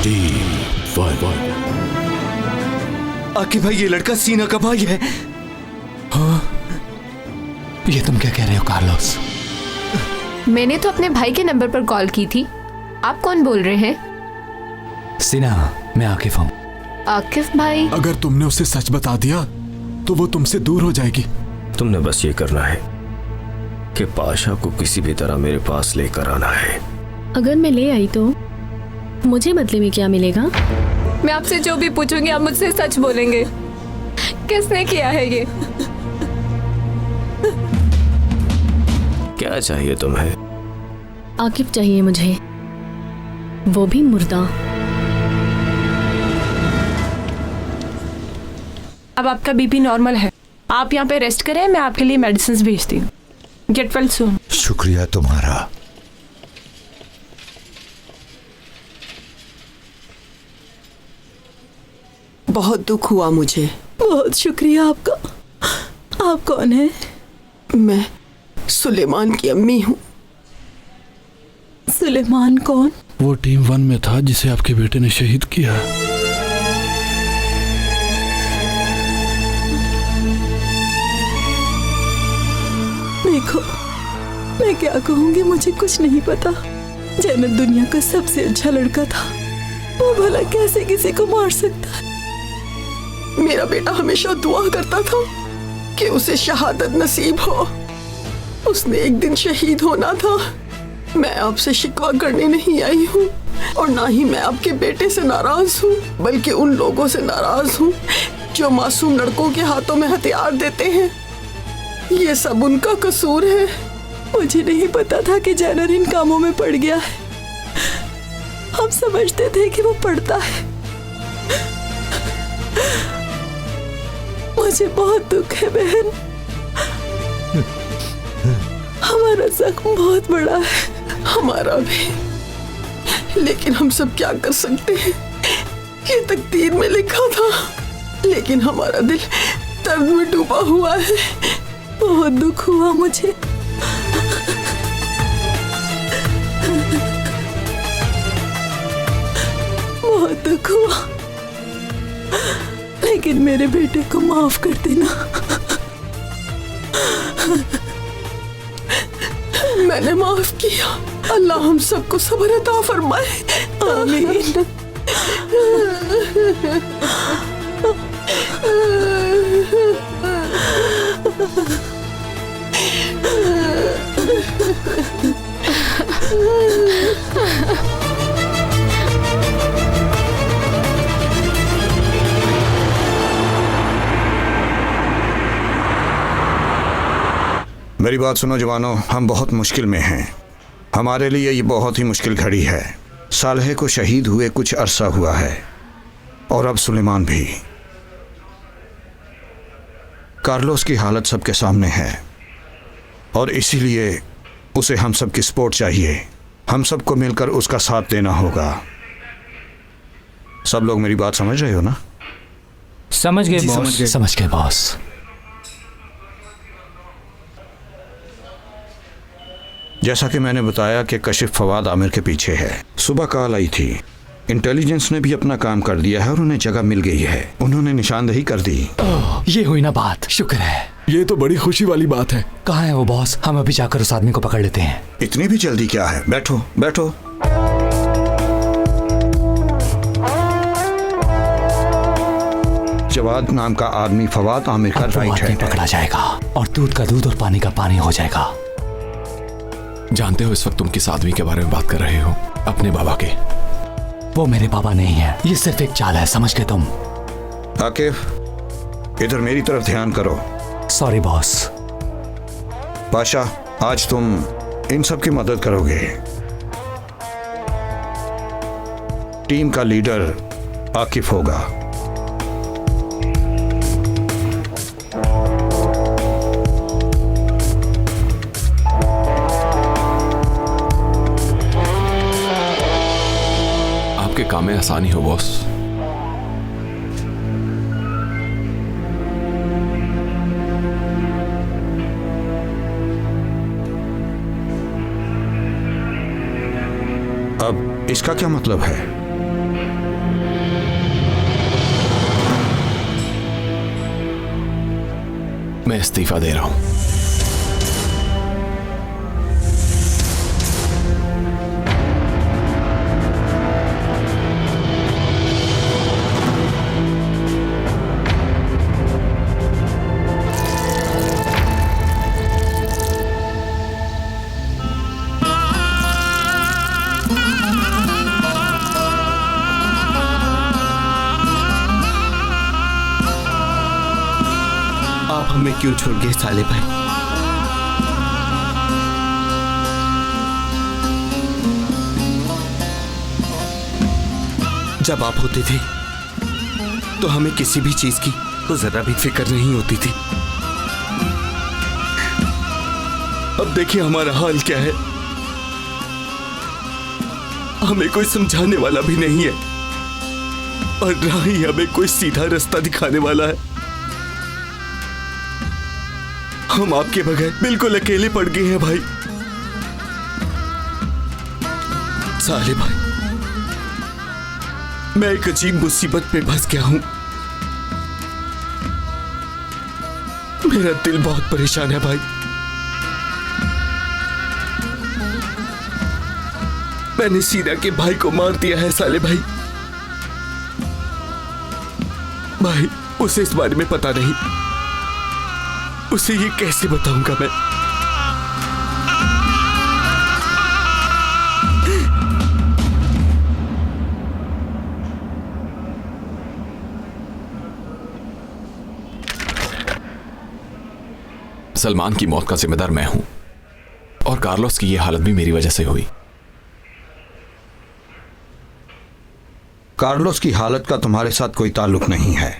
Team five. Aqib भाई, ये लड़का सीना का भाई है। हाँ, ये तुम क्या कह रहे हो कार्लोस? मैंने तो अपने भाई के नंबर पर कॉल की थी। आप कौन बोल रहे हैं? सीना, मैं आकिफ हूँ। आकिफ भाई? अगर तुमने उसे सच बता दिया तो वो तुमसे दूर हो जाएगी। तुमने बस ये करना है कि पाशा को किसी भी तरह मेरे पास लेकर आना है। अगर मैं ले आई तो मुझे बदले में क्या मिलेगा? मैं आपसे जो भी पूछूंगी आप मुझसे सच बोलेंगे। किसने किया है ये? क्या चाहिए तुम्हें? आकिफ चाहिए मुझे, वो भी मुर्दा। अब आपका बीपी नॉर्मल है, आप यहाँ पे रेस्ट करें, मैं आपके लिए मेडिसिन भेजती हूँ। Get well soon. शुक्रिया तुम्हारा। बहुत दुख हुआ मुझे। बहुत शुक्रिया आपका। आप कौन हैं? मैं सुलेमान की अम्मी हूँ। सुलेमान कौन? वो टीम 1 में था जिसे आपके बेटे ने शहीद किया। देखो, मैं क्या कहूँगी, मुझे कुछ नहीं पता। जन्नत दुनिया का सबसे अच्छा लड़का था, वो भला कैसे किसी को मार सकता है? मेरा बेटा हमेशा दुआ करता था कि उसे शहादत नसीब हो। उसने एक दिन शहीद होना था। मैं आपसे शिकवा करने नहीं आई हूँ और ना ही मैं आपके बेटे से नाराज हूँ, बल्कि उन लोगों से नाराज हूँ जो मासूम लड़कों के हाथों में हथियार देते हैं। ये सब उनका कसूर है। मुझे नहीं पता था कि जैनर इन कामों में पड़ गया है। हम समझते थे कि वो पढ़ता है। मुझे बहुत दुख है बहन, हमारा जख्म बहुत बड़ा है। हमारा भी, लेकिन हम सब क्या कर सकते हैं? ये तकदीर में लिखा था, लेकिन हमारा दिल दर्द में डूबा हुआ है। बहुत दुख हुआ मुझे। बहुत दुख हुआ, लेकिन मेरे बेटे को माफ कर देना। मैंने माफ किया। अल्लाह हम सबको सब्र अता फरमाए। आमीन। मेरी बात सुनो जवानों, हम बहुत मुश्किल में हैं। हमारे लिए ये बहुत ही मुश्किल घड़ी है। सालेह को शहीद हुए कुछ अरसा हुआ है और अब सुलेमान भी। कार्लोस की हालत सबके सामने है और इसीलिए उसे हम सब की सपोर्ट चाहिए। हम सबको मिलकर उसका साथ देना होगा। सब लोग मेरी बात समझ रहे हो ना? समझ गए बॉस। समझ गए बॉस। जैसा कि मैंने बताया कि कशिफ फवाद आमिर के पीछे है। सुबह कॉल आई थी, इंटेलिजेंस ने भी अपना काम कर दिया है और उन्हें जगह मिल गई है। उन्होंने निशानदेही कर दी। ये हुई ना बात, शुक्र है। ये तो बड़ी खुशी वाली बात है। कहाँ है वो बॉस? हम अभी जाकर उस आदमी को पकड़ लेते हैं। इतनी भी जल्दी क्या है? बैठो बैठो। जवाद नाम का आदमी फवाद आमिर का राइट है। पकड़ा जाएगा और दूध का दूध और पानी का पानी हो जाएगा। जानते हो इस वक्त तुम किस आदमी के बारे में बात कर रहे हो? अपने बाबा के। वो मेरे बाबा नहीं है, ये सिर्फ एक चाल है, समझ गए तुम? आकिफ, इधर मेरी तरफ ध्यान करो। Sorry boss. पाशा, आज तुम इन सब की मदद करोगे। टीम का लीडर आकिफ होगा। आपके काम में आसानी हो बॉस। अब इसका क्या मतलब है? मैं इस्तीफा दे रहा हूं। आप हमें क्यों छोड़ गए साले भाई? जब आप होते थे तो हमें किसी भी चीज की तो जरा भी फिक्र नहीं होती थी। अब देखिए हमारा हाल क्या है। हमें कोई समझाने वाला भी नहीं है और ना ही हमें कोई सीधा रास्ता दिखाने वाला है। हम आपके बगैर बिल्कुल अकेले पड़ गए हैं भाई। साले भाई, मैं एक अजीब मुसीबत में फंस गया हूं। मेरा दिल बहुत परेशान है भाई। मैंने सीना के भाई को मार दिया है साले भाई। भाई, उसे इस बारे में पता नहीं। उसे ये कैसे बताऊंगा मैं? सलमान की मौत का जिम्मेदार मैं हूं और कार्लोस की यह हालत भी मेरी वजह से हुई। कार्लोस की हालत का तुम्हारे साथ कोई ताल्लुक नहीं है।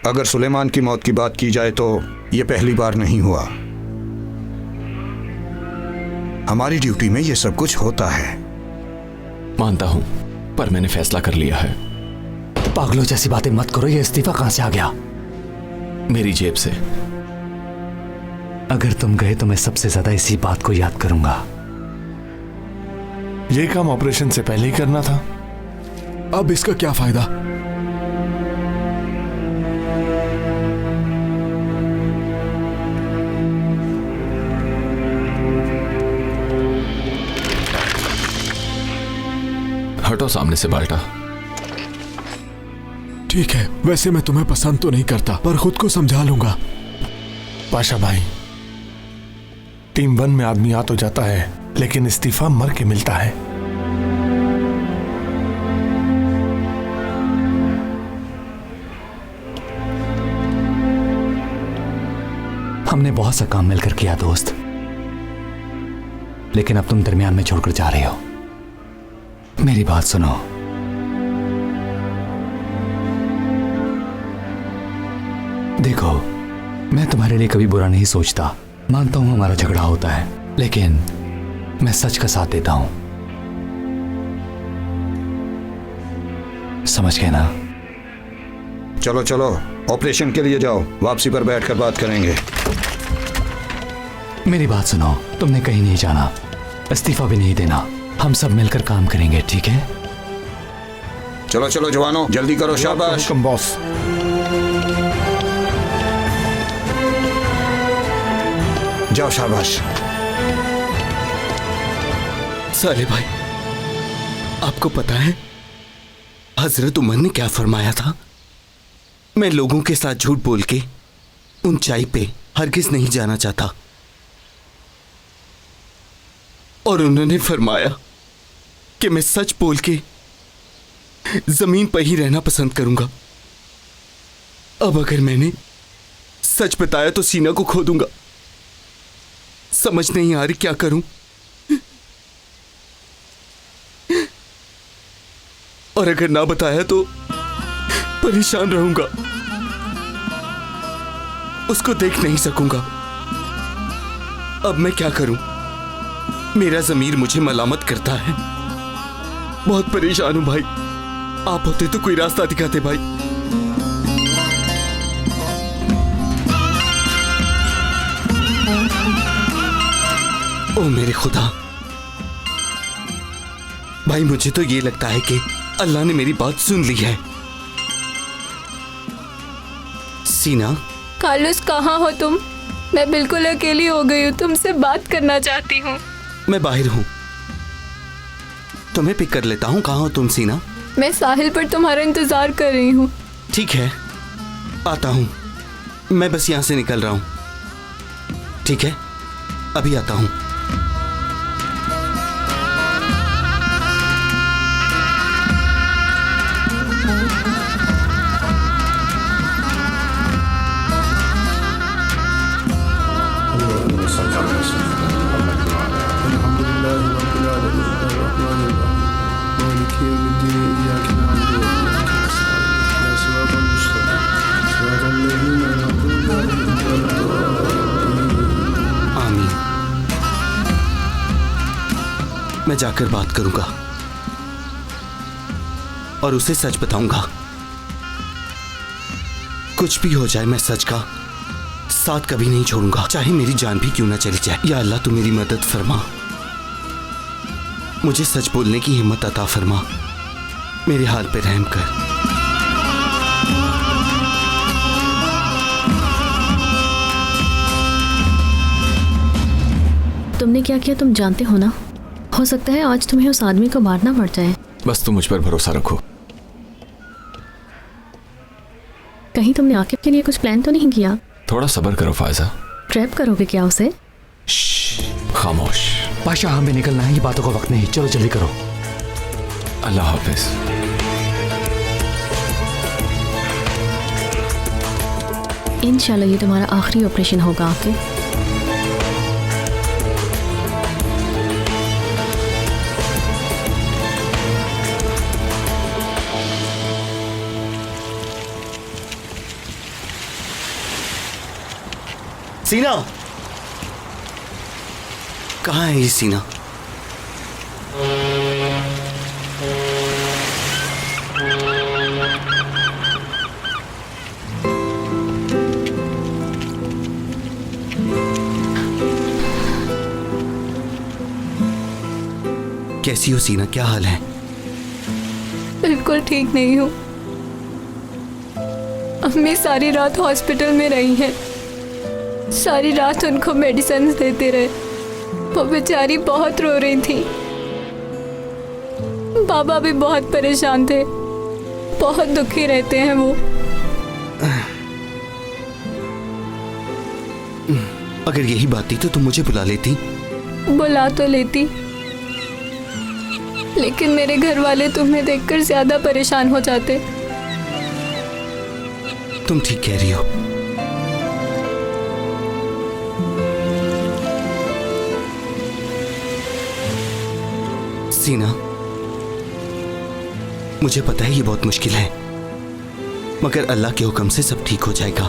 अगर सुलेमान की मौत की बात की जाए तो यह पहली बार नहीं हुआ। हमारी ड्यूटी में यह सब कुछ होता है। मानता हूं, पर मैंने फैसला कर लिया है। पागलों जैसी बातें मत करो। ये इस्तीफा कहां से आ गया? मेरी जेब से। अगर तुम गए तो मैं सबसे ज्यादा इसी बात को याद करूंगा। ये काम ऑपरेशन से पहले ही करना था। अब इसका क्या फायदा? हटो सामने से बाल्टा। ठीक है, वैसे मैं तुम्हें पसंद तो नहीं करता, पर खुद को समझा लूंगा। पाशा भाई, टीम 1 में आदमी आ तो जाता है, लेकिन इस्तीफा मर के मिलता है। हमने बहुत सा काम मिलकर किया दोस्त, लेकिन अब तुम दरमियान में छोड़कर जा रहे हो। मेरी बात सुनो। देखो, मैं तुम्हारे लिए कभी बुरा नहीं सोचता। मानता हूं हमारा झगड़ा होता है, लेकिन मैं सच का साथ देता हूं। समझ गए ना? चलो चलो, ऑपरेशन के लिए जाओ। वापसी पर बैठकर बात करेंगे। मेरी बात सुनो, तुमने कहीं नहीं जाना, इस्तीफा भी नहीं देना। हम सब मिलकर काम करेंगे, ठीक है? चलो चलो जवानों, जल्दी करो। शाबाश। हुक्म बॉस। जाओ, शाबाश। साले भाई, आपको पता है हजरत उमर ने क्या फरमाया था? मैं लोगों के साथ झूठ बोल के ऊंचाई पे हरगिज नहीं जाना चाहता, और उन्होंने फरमाया कि मैं सच बोल के जमीन पर ही रहना पसंद करूंगा। अब अगर मैंने सच बताया तो सीना को खो दूंगा। समझ नहीं आ रही क्या करूं। और अगर ना बताया तो परेशान रहूंगा, उसको देख नहीं सकूंगा। अब मैं क्या करूं? मेरा ज़मीर मुझे मलामत करता है। बहुत परेशान हूं भाई। आप होते तो कोई रास्ता दिखाते भाई। ओ मेरे खुदा भाई, मुझे तो ये लगता है कि अल्लाह ने मेरी बात सुन ली है। सीना, कार्लोस, कहाँ हो तुम? मैं बिल्कुल अकेली हो गई हूँ, तुमसे बात करना चाहती हूँ। मैं बाहर हूँ, तुम्हें पिक कर लेता हूँ। कहाँ हो तुम सीना? मैं साहिल पर तुम्हारा इंतजार कर रही हूँ। ठीक है, आता हूँ। मैं बस यहाँ से निकल रहा हूँ। ठीक है, अभी आता हूँ। आमीन। मैं जाकर बात करूंगा और उसे सच बताऊंगा। कुछ भी हो जाए, मैं सच का साथ कभी नहीं छोड़ूंगा, चाहे मेरी जान भी क्यों ना चली जाए। या अल्लाह, तू मेरी मदद फरमा, मुझे सच बोलने की हिम्मत अता फरमा, मेरे हाल पे रहम कर। तुमने क्या किया तुम जानते हो ना। हो सकता है आज तुम्हें उस आदमी को मारना पड़ जाए। बस तुम मुझ पर भरोसा रखो। कहीं तुमने आकिब के लिए कुछ प्लान तो नहीं किया? थोड़ा सब्र करो फायजा। ट्रैप करोगे क्या उसे? खामोश। पाशा, हमें निकलना है, ये बातों का वक्त नहीं। चलो जल्दी करो। अल्लाह हाफिज। इंशाल्लाह ये तुम्हारा आखिरी ऑपरेशन होगा आकिब। सीना, कहाँ है ये सीना? कैसी हो सीना, क्या हाल है? बिल्कुल ठीक नहीं हूँ। अम्मी सारी रात हॉस्पिटल में रही हैं। सारी रात उनको मेडिसिन देते रहे। वो बेचारी बहुत रो रही थी। बाबा भी बहुत परेशान थे, बहुत दुखी रहते हैं वो। अगर यही बात थी तो तुम मुझे बुला लेती। बुला तो लेती, लेकिन मेरे घर वाले तुम्हें देखकर ज्यादा परेशान हो जाते। तुम ठीक कह रही हो। सीना, मुझे पता है ये बहुत मुश्किल है, मगर अल्लाह के हुक्म से सब ठीक हो जाएगा।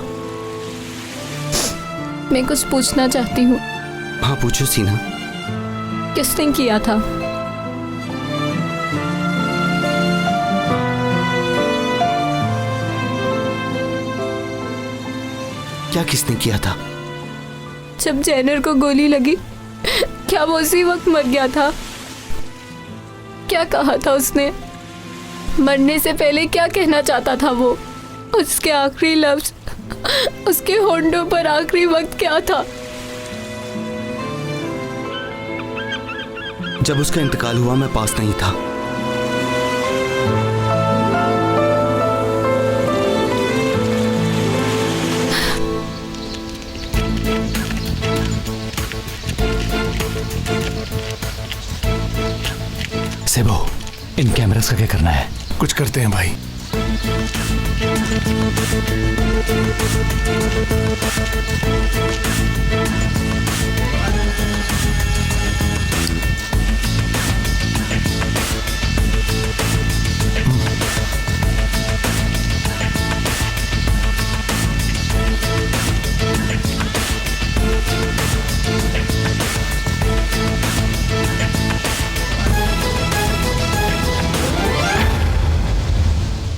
मैं कुछ पूछना चाहती हूँ। हाँ पूछो सीना। किसने किया था? क्या किसने किया था? जब जैनर को गोली लगी, क्या वो उसी वक्त मर गया था? क्या कहा था उसने? मरने से पहले क्या कहना चाहता था वो? उसके आखिरी लफ्ज, उसके होंठों पर आखिरी वक्त क्या था? जब उसका इंतकाल हुआ मैं पास नहीं था। सेबो, इन कैमरास का क्या करना है? कुछ करते हैं भाई।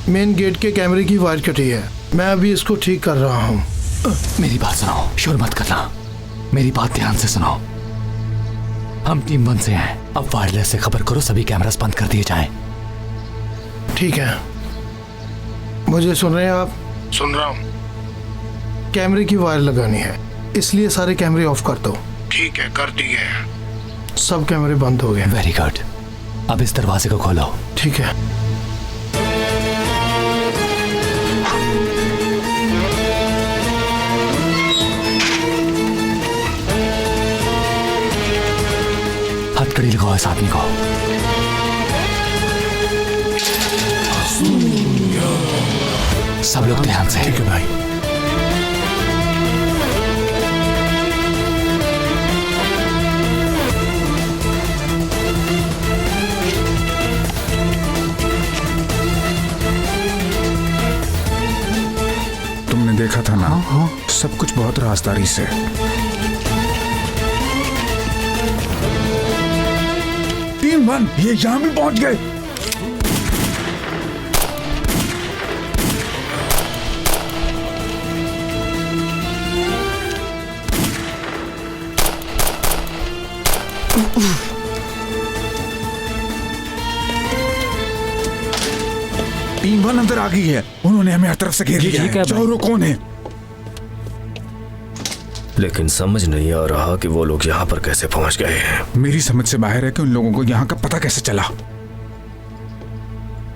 मेन गेट के कैमरे की वायर कटी है, मैं अभी इसको ठीक कर रहा हूँ। मेरी बात सुनो, शोर मत करना। मेरी बात ध्यान से सुनो। हम टीम 1 से हैं। अब वायरलेस से खबर करो, सभी कैमरास बंद कर दिए जाएं। ठीक है, मुझे सुन रहे हैं आप? सुन रहा हूँ। कैमरे की वायर लगानी है, इसलिए सारे कैमरे ऑफ कर दो। ठीक है, कर दिए। सब कैमरे बंद हो गए। Very good. अब इस दरवाजे को खोलो। ठीक है। हथकड़ी लगाओ इस आदमी को। सब लोग ध्यान से। ठीक है भाई। तुमने देखा था ना? सब कुछ बहुत राजदारी से। टीम 1 ये यहां भी पहुंच गए। टीम 1 अंदर आ गई है। उन्होंने हमें हर तरफ से घेर लिया है। चोरों कौन है? लेकिन समझ नहीं आ रहा कि वो लोग यहाँ पर कैसे पहुंच गए हैं। मेरी समझ से बाहर है कि उन लोगों को यहाँ का पता कैसे चला।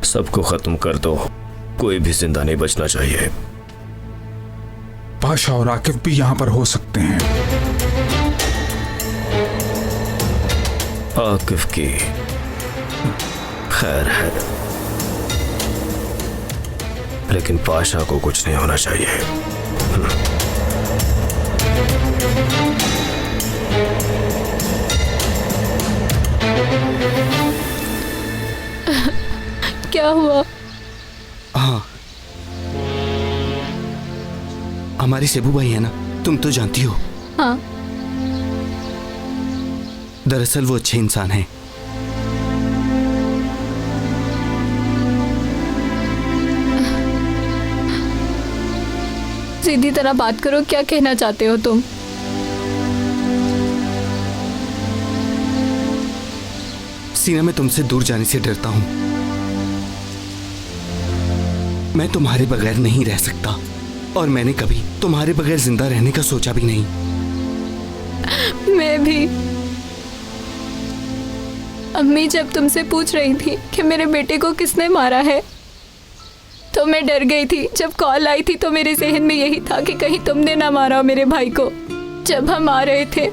सबको खत्म कर दो, कोई भी जिंदा नहीं बचना चाहिए। पाशा और आकिफ भी यहाँ पर हो सकते हैं। आकिफ की खैर है, लेकिन पाशा को कुछ नहीं होना चाहिए। क्या हुआ? हाँ, हमारे सेबू भाई है ना, तुम तो जानती हो। हाँ। दरअसल वो अच्छे इंसान हैं। सीधी तरह बात करो, क्या कहना चाहते हो तुम? सीना, मैं तुमसे दूर जाने से डरता हूं। मैं तुम्हारे बगैर नहीं रह सकता, और मैंने कभी तुम्हारे बगैर जिंदा रहने का सोचा भी नहीं। मैं भी। अम्मी जब तुमसे पूछ रही थी कि मेरे बेटे को किसने मारा है, तो मैं डर गई थी। जब कॉल आई थी तो मेरे जहन में यही था कि कहीं तुमने ना मारा हो मेरे भाई को। जब हम आ रहे थे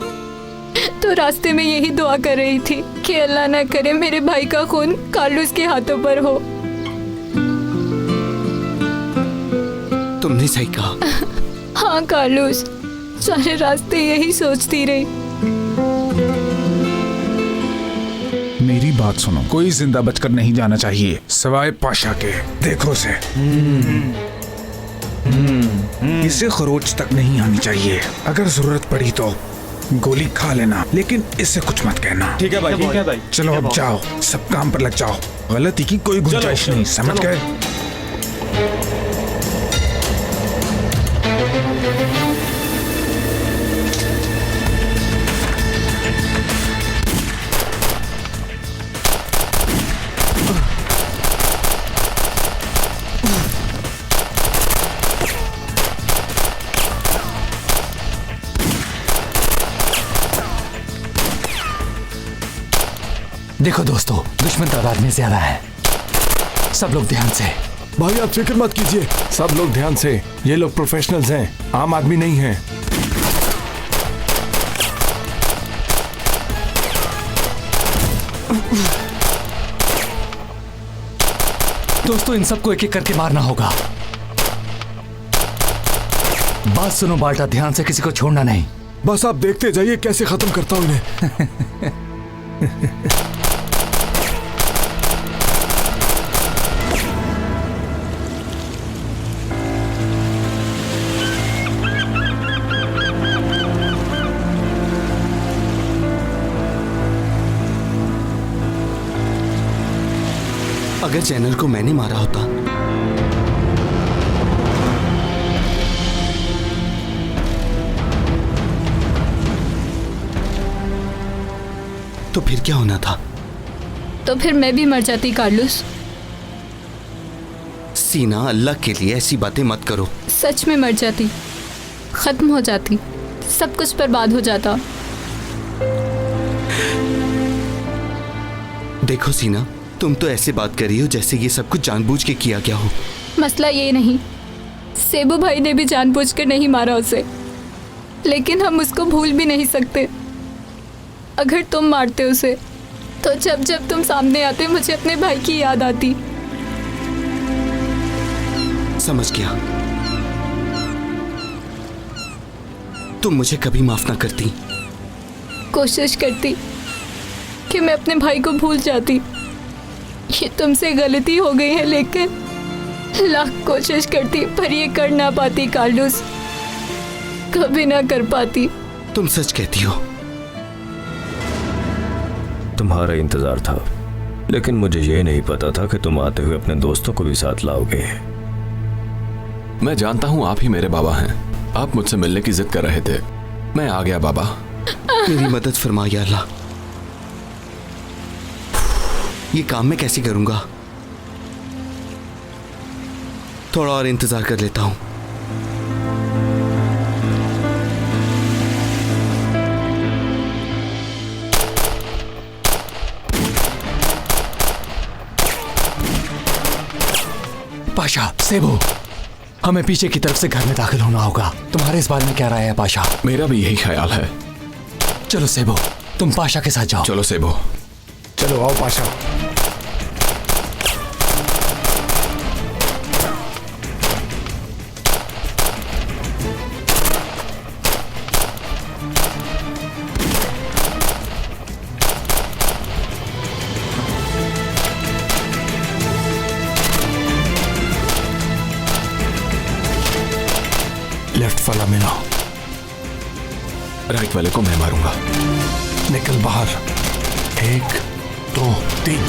तो रास्ते में यही दुआ कर रही थी कि अल्लाह ना करे मेरे भाई का खून कार्लोस के हाथों पर हो। तुमने सही कहा। हाँ कार्लोस, सारे रास्ते यही सोचती रही। मेरी बात सुनो, कोई जिंदा बचकर नहीं जाना चाहिए सवाए पाशा के। देखो उसे, इसे खरोच तक नहीं आनी चाहिए। अगर जरूरत पड़ी तो गोली खा लेना, लेकिन इससे कुछ मत कहना। ठीक है भाई, ठीक है भाई। चलो अब जाओ, सब काम पर लग जाओ। गलती की कोई गुंजाइश नहीं, समझ गए? देखो दोस्तों, दुश्मन तादाद में ज्यादा है। सब लोग ध्यान से। भाई आप फिक्र मत कीजिए, सब लोग ध्यान से। ये लोग प्रोफेशनल्स हैं, आम आदमी नहीं हैं। दोस्तों, इन सबको एक एक करके मारना होगा। बात सुनो बाल्टा, ध्यान से, किसी को छोड़ना नहीं। बस आप देखते जाइए कैसे खत्म करता हूं इन्हें। अगर जैनल को मैंने मारा होता तो फिर क्या होना था? तो फिर मैं भी मर जाती कार्लोस। सीना, अल्लाह के लिए ऐसी बातें मत करो। सच में मर जाती, खत्म हो जाती। सब कुछ बर्बाद हो जाता। देखो सीना, तुम तो ऐसे बात कर रही हो जैसे ये सब कुछ जानबूझ के किया गया हो। मसला ये नहीं, सेबू भाई ने भी जानबूझकर नहीं मारा उसे, लेकिन हम उसको भूल भी नहीं सकते। अगर तुम मारते उसे तो जब जब तुम सामने आते मुझे अपने भाई की याद आती। समझ गया। तुम मुझे कभी माफ ना करती। कोशिश करती कि मैं अपने भाई को भूल जाती। ये तुमसे गलती हो गई है, लेकिन लाख कोशिश करती पर ये कर ना पाती कार्लोस, कभी ना कर पाती। तुम सच कहती हो। तुम्हारा इंतजार था, लेकिन मुझे ये नहीं पता था कि तुम आते हुए अपने दोस्तों को भी साथ लाओगे। मैं जानता हूँ आप ही मेरे बाबा हैं। आप मुझसे मिलने की जिद कर रहे थे, मैं आ गया बाबा। मेरी मदद फरमा या अल्लाह। ये काम मैं कैसे करूंगा? थोड़ा और इंतजार कर लेता हूं। पाशा, सेबू, हमें पीछे की तरफ से घर में दाखिल होना होगा। तुम्हारे इस बारे में क्या राय है पाशा? मेरा भी यही ख्याल है। चलो सेबू, तुम पाशा के साथ जाओ। चलो सेबू। चलो आओ पाशा। लेफ्ट वाला मिला, राइट वाले को मैं मारूंगा। निकल बाहर। 1 2 3।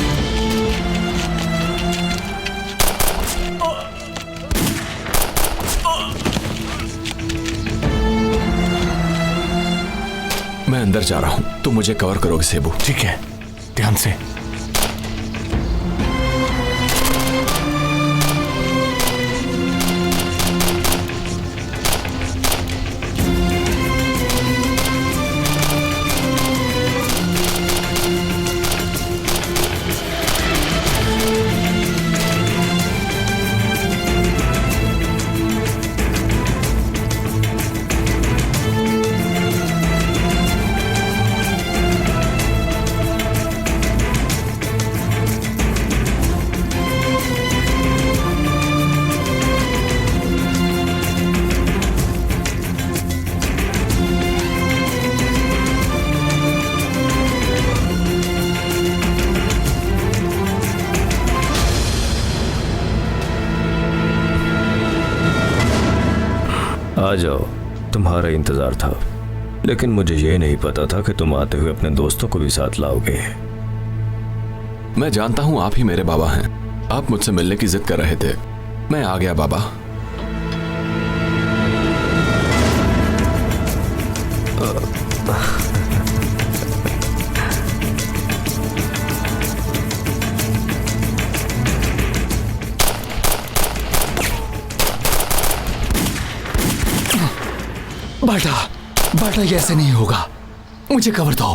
मैं अंदर जा रहा हूं, तुम मुझे कवर करोगे सेबू? ठीक है, ध्यान से। आ जाओ, तुम्हारा इंतजार था, लेकिन मुझे ये नहीं पता था कि तुम आते हुए अपने दोस्तों को भी साथ लाओगे। मैं जानता हूँ आप ही मेरे बाबा हैं। आप मुझसे मिलने की जिद कर रहे थे, मैं आ गया बाबा। बाटा, बाटा, ये ऐसे नहीं होगा। मुझे कवर दो,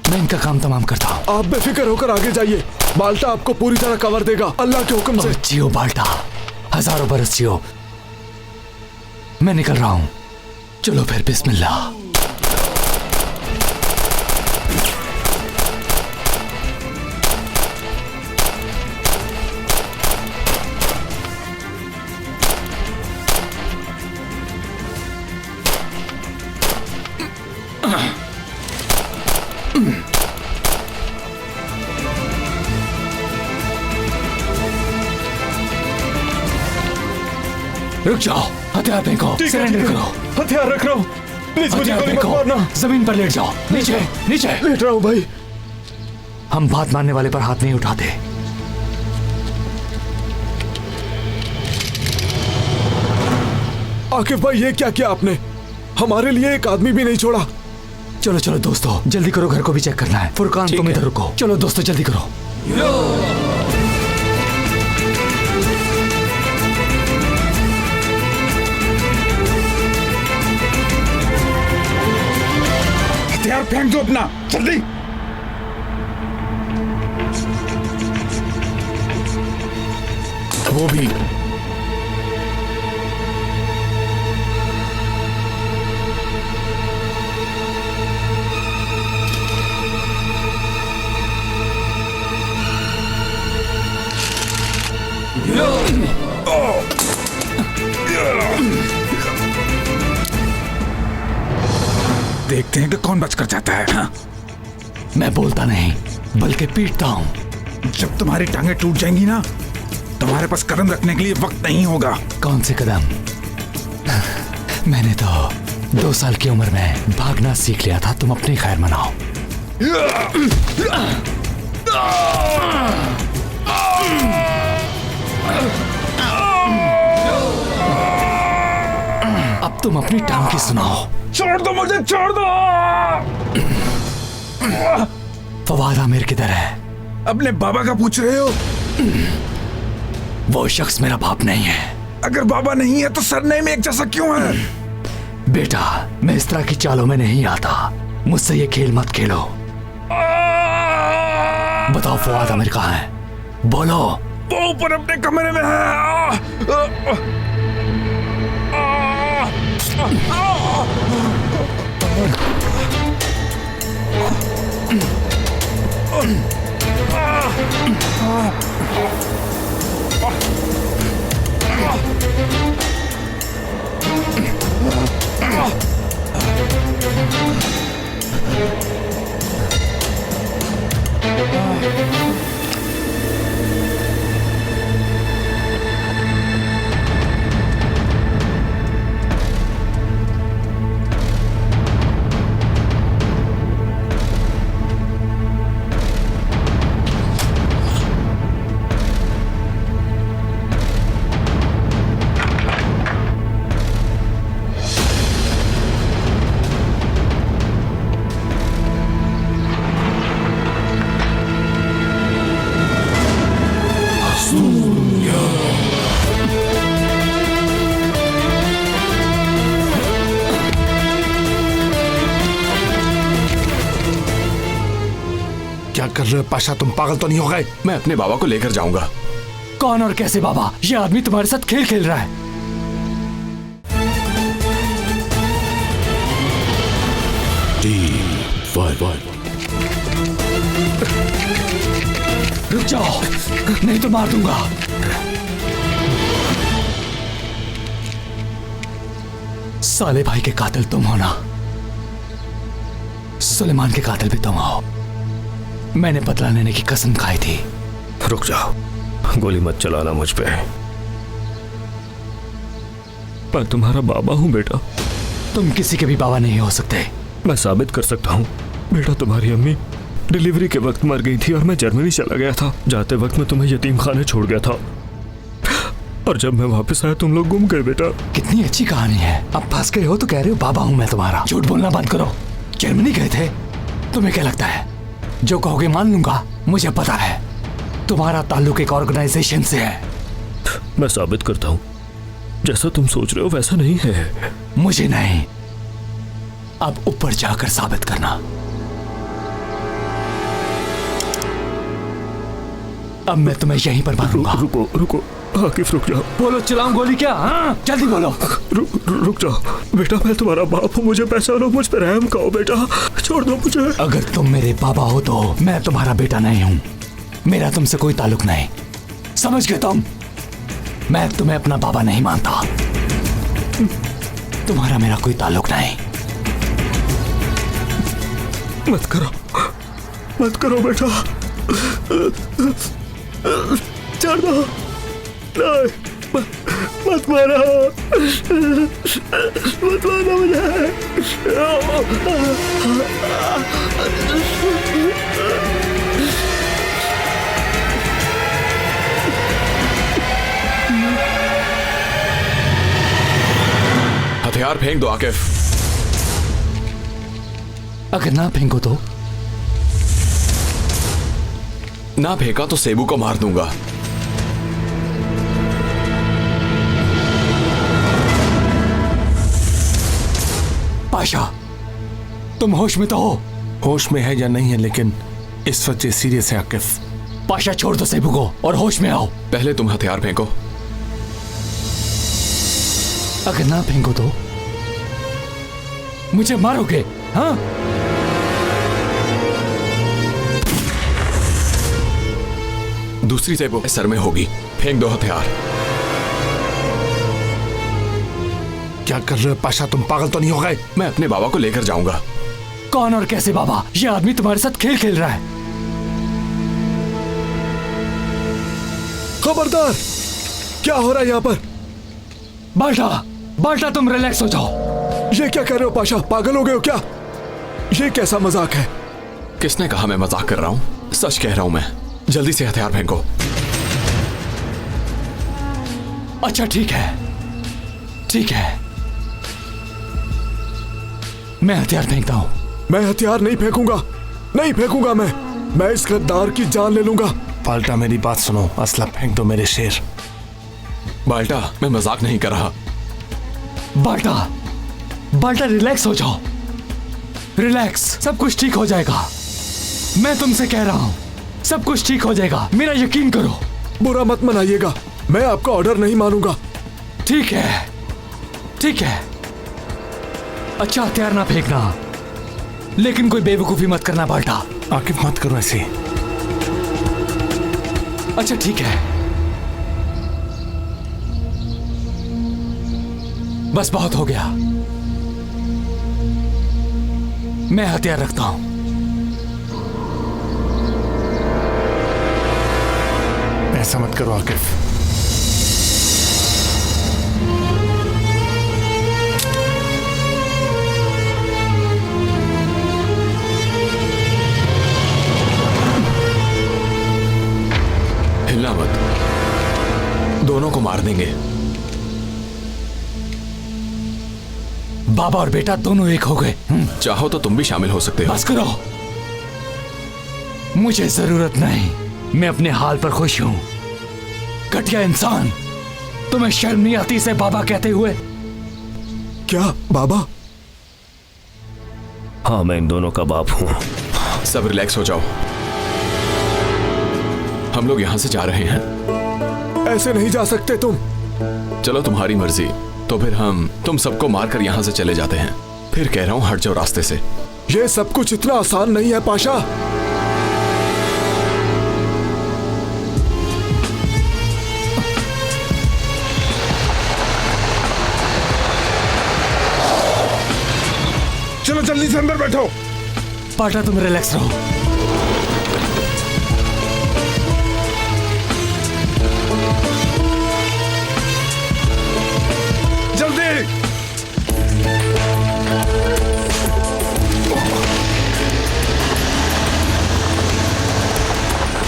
मैं इनका काम तमाम करता हूँ। आप बेफिक्र होकर आगे जाइए, बाल्टा आपको पूरी तरह कवर देगा, अल्लाह के हुक्म से। जियो बाल्टा, हजारों बरस जियो। मैं निकल रहा हूँ, चलो फिर बिस्मिल्लाह। रुक जाओ, हथियार फेंको, सरेंडर करो। हथियार रख रहा हूँ, प्लीज मुझे हथियार गोली मत फेंको, मारना। जमीन पर लेट जाओ, नीचे नीचे। लेट रहा हूँ भाई। हम बात मानने वाले पर हाथ नहीं उठाते। आकिफ भाई, ये क्या किया आपने? हमारे लिए एक आदमी भी नहीं छोड़ा। चलो चलो दोस्तों, जल्दी करो, घर को भी चेक करना है। फुरकान, तुम इधर रुको। चलो दोस्तों, जल्दी करो। फेंक दो अपना, जल्दी। वो भी। देखते हैं कि कौन बचकर जाता है। हाँ? मैं बोलता नहीं बल्कि पीटता हूँ। जब तुम्हारी टांगें टूट जाएंगी ना, तुम्हारे पास कदम रखने के लिए वक्त नहीं होगा। कौन से कदम? मैंने तो 2 साल की उम्र में भागना सीख लिया था। तुम अपनी खैर मनाओ। अब तुम अपनी टांग की सुनाओ। छोड़ दो मुझे, छोड़ दो। फवाद आमिर किधर है? अपने बाबा का पूछ रहे हो? वो शख्स मेरा बाप नहीं है। अगर बाबा नहीं है तो सरनेम एक जैसा क्यों है? बेटा, मैं इस तरह की चालों में नहीं आता। मुझसे ये खेल मत खेलो। बताओ फवाद आमिर कहाँ है? बोलो। वो ऊपर अपने कमरे में है। क्या कर रहे हो पाशा? तुम पागल तो नहीं हो गए? मैं अपने बाबा को लेकर जाऊंगा। कौन और कैसे बाबा? ये आदमी तुम्हारे साथ खेल खेल रहा है। रुक जाओ, नहीं तो मार दूंगा। साले भाई के कातिल तुम हो ना? सुलेमान के कातिल भी तुम हो। मैंने बदला लेने की कसम खाई थी। रुक जाओ, गोली मत चलाना मुझ पे। मैं तुम्हारा बाबा हूं बेटा। तुम किसी के भी बाबा नहीं हो सकते। मैं साबित कर सकता हूं। बेटा, तुम्हारी अम्मी डिलीवरी के वक्त मर गई थी और मैं जर्मनी चला गया था। जाते वक्त मैं तुम्हें यतीम खाने छोड़ गया था और जब मैं वापस आया तुम लोग गुम गए बेटा। कितनी अच्छी कहानी है। अब फंस गए हो तो कह रहे हो बाबा हूं मैं तुम्हारा। झूठ बोलना बंद करो। जर्मनी गए थे? तुम्हें क्या लगता है जो कहोगे मान लूंगा? मुझे पता है तुम्हारा ताल्लुक एक ऑर्गेनाइजेशन से है। मैं साबित करता हूं। जैसा तुम सोच रहे हो वैसा नहीं है। मुझे नहीं, अब ऊपर जाकर साबित करना। अब मैं तुम्हें यहीं पर मारूंगा। रुको रुको आकिफ, रुक जाओ। बोलो, चलाऊं गोली क्या? हाँ जल्दी बोलो। रुक जाओ बेटा, मैं तुम्हारा बाप हूँ, मुझे पहचानो, मुझ पर रहम करो बेटा, छोड़ दो मुझे। अगर तुम मेरे बाबा हो तो मैं तुम्हारा बेटा नहीं हूँ। मेरा तुमसे कोई ताल्लुक नहीं, समझ गए तुम? मैं तुम्हें अपना बाबा नहीं मानता। तुम्हारा मेरा कोई ताल्लुक नहीं। मत करो बेटा, छोड़ दो। नहीं, मत मारो, मत मारो मुझे। हथियार फेंक दो आकिफ। अगर ना फेंको तो? ना फेंका तो सेबू को मार दूंगा। पाशा, तुम होश में तो हो? होश में है या नहीं है, लेकिन इस वक्त सीरियस है आकिफ। पाशा छोड़ दो सेबू को और होश में आओ। पहले तुम हथियार फेंको। अगर ना फेंको तो मुझे मारोगे? हाँ, दूसरी सेबो सर में होगी। फेंक दो हथियार। क्या कर रहे हो पाशा, तुम पागल तो नहीं हो गए? मैं अपने बाबा को लेकर जाऊंगा। कौन और कैसे बाबा? ये आदमी तुम्हारे साथ खेल खेल रहा है। खबरदार, क्या हो रहा है यहाँ पर? बाल्टा, बाल्टा तुम रिलैक्स हो जाओ। ये क्या कर रहे हो पाशा, पागल हो गए हो क्या? ये कैसा मजाक है? किसने कहा मैं मजाक कर रहा हूँ? सच कह रहा हूं मैं। जल्दी से हथियार फेंको। अच्छा ठीक है, ठीक है, मैं हथियार फेंकता हूं। मैं हथियार नहीं फेंकूंगा, नहीं फेंकूंगा। मैं इस गद्दार की जान ले लूंगा। बाल्टा मेरी बात सुनो, असला फेंक दो मेरे शेर। बाल्टा, मैं मजाक नहीं कर रहा। बाल्टा, बाल्टा रिलैक्स हो जाओ, रिलैक्स, सब कुछ ठीक हो जाएगा। मैं तुमसे कह रहा हूं, सब कुछ ठीक हो जाएगा, मेरा यकीन करो। बुरा मत मनाइएगा, मैं आपका ऑर्डर नहीं मानूंगा। ठीक है, ठीक है। अच्छा हथियार ना फेंकना, लेकिन कोई बेवकूफी मत करना बाल्टा। आकिफ मत करो ऐसे। अच्छा ठीक है, बस बहुत हो गया। मैं हथियार रखता हूं। ऐसा मत करो आकिफ। हिलना मत, दोनों को मार देंगे। बाबा और बेटा दोनों एक हो गए। चाहो तो तुम भी शामिल हो सकते हो। बस करो, मुझे जरूरत नहीं, मैं अपने हाल पर खुश हूं। घटिया इंसान, तुम्हें शर्म नहीं आती इसे बाबा कहते हुए? क्या बाबा? हाँ, मैं इन दोनों का बाप हूं। सब रिलैक्स हो जाओ, हम लोग यहां से जा रहे हैं। ऐसे नहीं जा सकते तुम। चलो तुम्हारी मर्जी। तो फिर हम तुम सबको मारकर यहां से चले जाते हैं। फिर कह रहा हूं हट जाओ रास्ते से। ये सब कुछ इतना आसान नहीं है पाशा। चलो जल्दी से अंदर बैठो। पाटा तुम रिलैक्स रहो। जल्दी।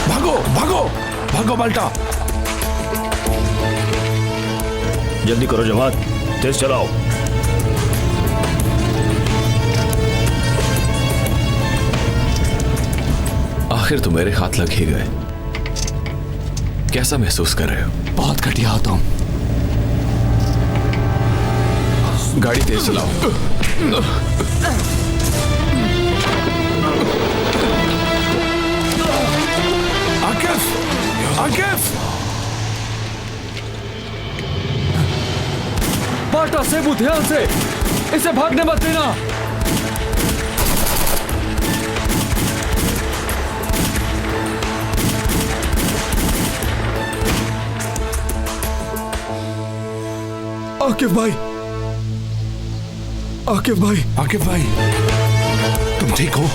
भागो भागो भागो बाल्टा। जल्दी करो जमात, तेज चलाओ। आखिर तुम मेरे हाथ लग ही गए। कैसा महसूस कर रहे हो? बहुत घटिया हो तुम। गाड़ी तेज चलाओ। आकिफ, आकिफ। बाटा सेबू ध्यान से, इसे भागने मत देना। आकिफ भाई, आकिफ भाई, आकिफ भाई, तुम ठीक हो?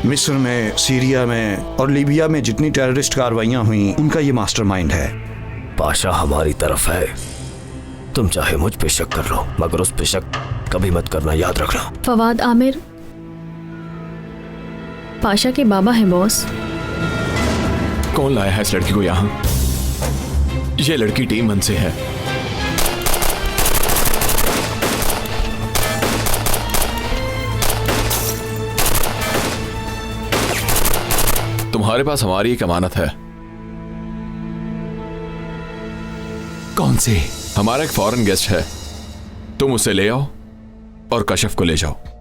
मिस्र में, सीरिया में और लीबिया में जितनी टेररिस्ट कार्रवाइयां हुई, उनका ये मास्टरमाइंड है। पाशा हमारी तरफ है। तुम चाहे मुझ पे शक कर लो, मगर उस पे शक कभी मत करना, याद रखना। फवाद, आमिर, पाशा के बाबा हैं बॉस। कौन लाया है इस लड़की को यहाँ? ये लड़की टीम 1 से है। तुम्हारे पास हमारी एक अमानत है। कौन सी? हमारा एक फॉरेन गेस्ट है, तुम उसे ले आओ और कशफ को ले जाओ।